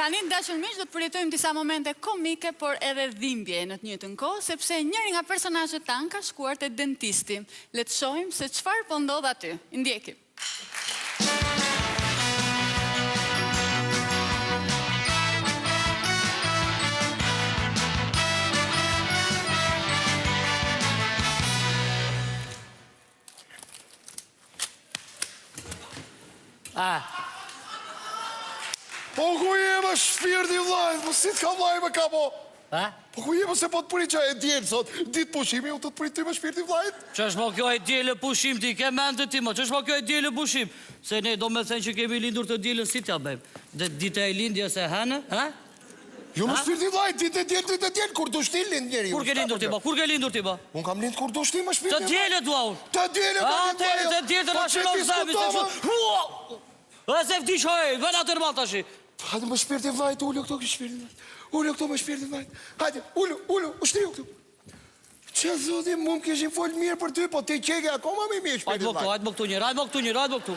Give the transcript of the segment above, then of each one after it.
Tani, dashur miq, do të përjetojmë disa momente komike, por edhe dhimbje në të njëjtën kohë, sepse njëri nga personazhet tan ka shkuar te dentisti. Le të shohim se çfarë po ndodh aty. Ndjekim. Po ku je më shpirti vlajt, po si t'ka vlajt më ka po? Po ku je më se po të prit që e djelë sot, ditë pushimi, u të të prit ty më shpirti vlajt? Që është mo kjo e djelë pushim ti, ke mendë ti mo, që është mo kjo e djelë pushim? Se ne do me thënë që kemi lindur të djelën si t'ja bëjmë, dite e lindje se hënë, ha? Jo më shpirti vlajt, ditë e djelë, kur du shtin lind njeri. Kur ke lindur ti mo, kur ke lindur ti mo? Unë kam lind kur du shtin më shpirti vlajt. Të djelë dua unë. Të djelë ka një Hajde më shpirti vlajt, ullu këto kështë shpirti vlajt. Ullu këto më shpirti vlajt. Hajde, ullu, ushtriu këtu. Që zoti, mu më këshin folë mirë për ty, po ti qeke akoma me mirë shpirti vlajt. Hajde më këtu njërë, hajde më këtu.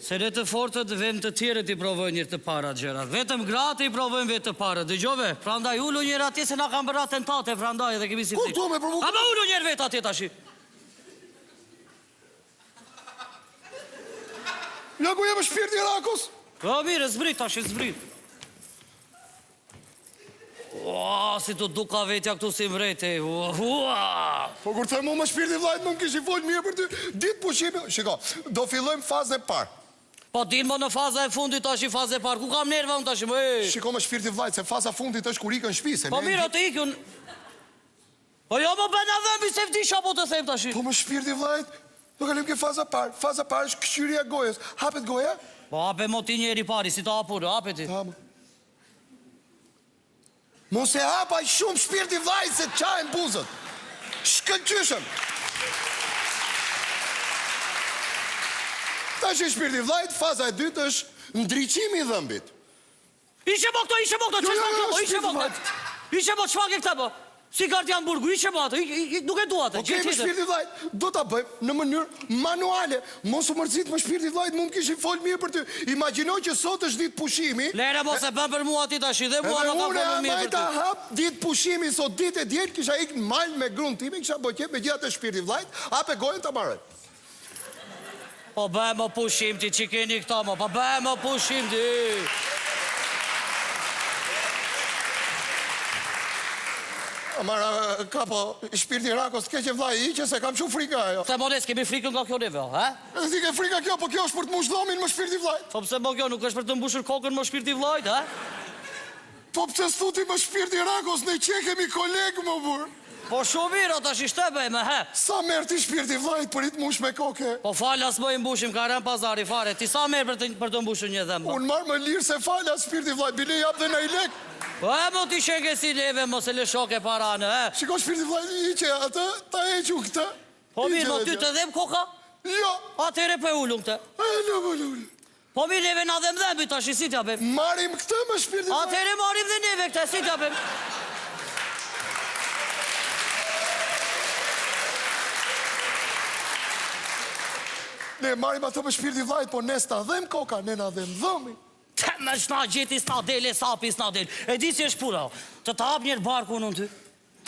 Se ne të fortët vend të tjere ti provojnë njërë të para gjera. Vetëm gratë i provojnë vetë të para. Dëgjove, prandaj ullu njërë atje se na kam bërra tentate, prandaj edhe kemi si Ku këto me provu? Ama ullu njërë vetë atje tashi. Ja ku jemë shpirti Rakos? Po mire, zbrit tash, zbrit. Si të duka vetja këtu si mrete. Po kur të mu më shpirti vlajt, më këshin folë mirë për ty, ditë pushimi. Shiko, do fillojmë fazë e parë. Po din më në faza e fundit tash i faza e parë, ku kam nerva unë tash? Shiko më shpirti vlajt, se faza fundit është kur ikën shpise. Po mire, të ikën. Po jo më bëna dhëmbi se vdisha po të them tash. Po më shpirti vlajt, do kalim ke faza parë. Faza parë është këshyria gojës. Hapet goja? Po hape mo ti njeri pari, si ta hapur, hape ti. Mos e hapa shumë shpirti vlajt se qajnë buzët. Shkëllqyshëm. Ta që shpirti vlajt, faza e dytë është ndriqimi i dhëmbit. Ishe mo këto, ishe mo këto, ishe mo qëma ke këta po? Si gardian burgu, ishe mo ato, nuk e du ato. Okej, më shpirti vlajt, do t'a bëjmë në mënyrë manuale. Mos u mërzit më shpirti vlajt, mu më kishin folë mirë për ty. Imaginoj që sot është ditë pushimi. Lere mos e bëm për mua ti tash, dhe mua më ka folë mirë për ty. Edhe unë e majta hap ditë pushimi, sot ditë e djelë, kisha ikë në malë me grunë timi, kisha bëjtje me gjithat e shpirti vlajt, ape gojën t'a marrë. Po bëjmë o pushim ti, që keni këta mo, po bëjmë o pushim ti. Amara, kapo, shpirti Rakos, ke që vlaj i që se kam shumë frika ajo. Se mones, kemi frikën nga kjo neve, ha? Ti ke frika kjo, po kjo është për të mush dhomin më shpirti vlajt. Po pse mo kjo nuk është për të mbushur kokën më shpirti vlajt, ha? Po pse s'tuti më shpirti Rakos, ne që kemi kolegë më burë. Po shumë mirë, ata shishte bëjme, he? Sa merë ti shpirti vlajt për i të mush me koke? Po falas më i mbushim, ka rem pazari fare. Ti sa merë për të mbushur një dhemë? Unë marë më lirë se falas shpirti vlajt, bile jap dhe në i lek. Po e mo ti shenke si leve, mos e lë shoke parane, he? Shiko shpirti vlajt, i që atë, ta e që këta. Po mirë, mo ty të dhem koka? Jo. Atere për ullum të. Po mirë, neve na dhem dhembi tash, si t'ja bëm? Marim këtë më shpirti vlajt. Atere marim dhe neve këta, si t'ja bëm? Ne marim atë më shpirti vlajt, po ne s'ta dhem koka, ne na dhem dhomi. Te me shna gjeti s'na dele, sapi s'na dele. E di si është pura, të hap njërë barku në ty.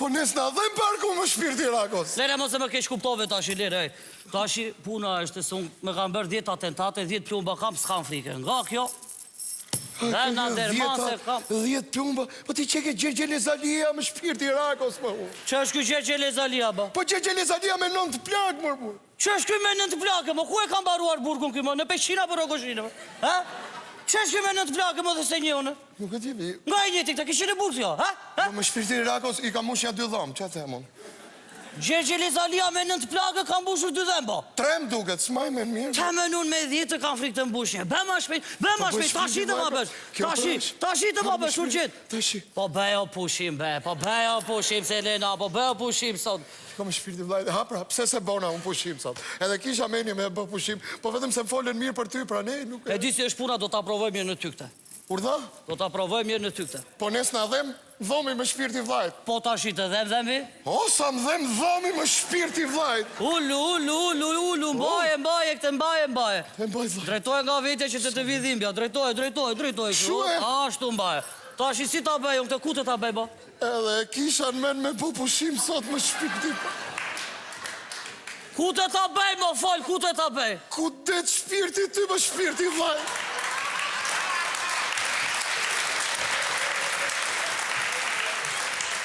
Po ne s'na dhem barku më shpirti Rakos. Lere, mos e më kesh kuptove tashi, lere. Tashi, puna është se unë me kam bërë 10 atentate, 10 plumba kam, s'kam frike. Nga kjo, dhe na dermase kam. 10 plumba, po ti qeke Gjergje Lezalia më shpirti Rakos më hu. Që është kjo Gjergje Lezalia, ba? Po Gjergje Lezalia me 9 plak, më bu. Që është kjo me 9 plake, më ku e kam baruar burgun kjo, më në Peshqina për Rogoshinë, ha? Që është kjo me 9 plake, më dhe se një unë? Nuk e ti vi. Nga e njëti, këta kishin e burg kjo, ha? Më shpirti Rakos i ka mushja 2 dhamë, që të themun? Gjergje Lezalia me 9 plake ka mbushur 2 dhemë, ba? 3 duket, s'maj me mirë. Ta me nun me 10 të kam frikë të mbushje. Bëma shpejt, tashi të ma bësh. Tashi të ma bësh, urgjit. Po bëjo pushim, po bëjo pushim, Selena, po bëjo pushim sot. Ka më shpirti vlajt, hapra, pse se bona unë pushim sot? Edhe kisha meni me bë pushim, po vetëm se më folën mirë për ty, pra ne nuk... E di si është puna, do t'a provojmë një në ty këte. Urdha? Do ta provoj mirë në ty këtë. Po nes na dhem dhomi me shpirti vllajt. Po tash i të dhemi? O, sa më dhem dhomi me shpirti vllajt. Ulu, mbaje këtë, mbaje. E mbaj vllajt. Drejtoj nga vitja që të vi dhimbja, drejtoj. Shue? Ashtu mbaje. Tash i si ta bëj, unë këtë ku të ta bëj, bo? Edhe kisha në men me bu pushim sot me shpirti. Ku të ta bëj, mo fol, ku të ta bëj? Ku det shpirti ty me shpirti vllajt?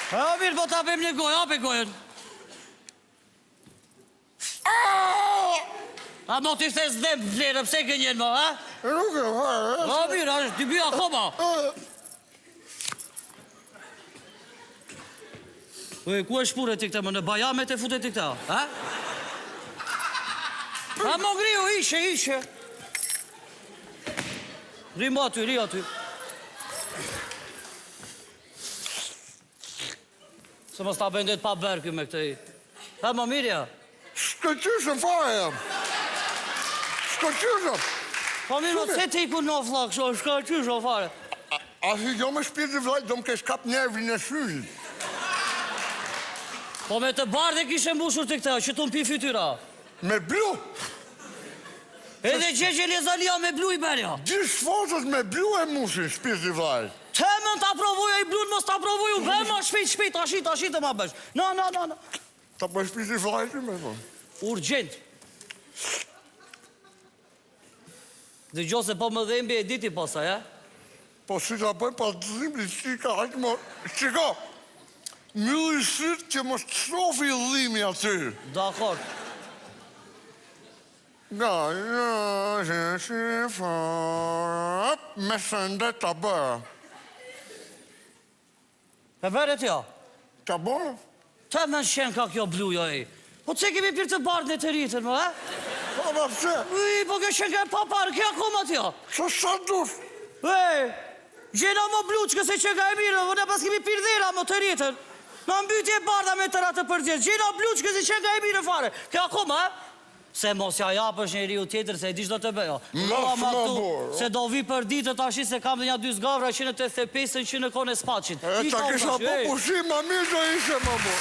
A mirë, po ta bëjmë një gojë, hape gojën. A mo t'i thes dhe vlerë, pse gënjen, mo, ha? Nuk e fare. A mirë, ashtë t'i bia akoma. Ku e shpure ti këte, më në bajame të fute ti këta, ha? A mo griu, ishe. Ri aty. Se mos ta bëndet pa bërky me këtë i. Ha, më mirja? Shkëqyshëm fare jam. Shkëqyshëm. Po mirë, se ti ku në flak, shkëqyshëm fare. A si jo me shpirti vllajt, do më kesh kap nervin e syrit. Po me të bardhe kishe mbushur të këta, që tu m'pi fytyra. Me blu. Edhe Gjegje Lezalia me blu i berja. Gjithë fotët me blu e mushin shpirti vllajt. Temën ta provoja i blun, mos ta provoju, bëma shpejt, ashit të ma bësh. No. Ta bëj shpirti vllajt me thonë. Urgjent. Dhe gjo se po më dhembi e diti posa, ja? Po si ta bëj pas dhimbli, si ka hajtë më... Shiko, mylli sytë që mos të shofi dhimi aty. Dakor. Me shëndet ta bërë. E veret jo? Ta bërë? Ta me në shenë ka kjo blu jo e. Po që kemi pirë të bardë në të rritën, më, e? Po da pse? Po kjo shenë ka e paparë, kjo akoma t'jo. Sa dush? Gjena më blu që këse që ka e mirë, vë në pas kemi pirë dhera më të rritën. Në mbytje barda me të ratë të përgjës. Gjena blu që këse që ka e mirë fare. Kjo akoma, e? Se mos ja japësh një riu tjetër, se e dish do të bëjo. Se do vi për ditë të ashtë se kam dhe një 2 zgavra 185 që në kone spacit. E ta kisha po pushim, ma mirë do ishe, ma bo.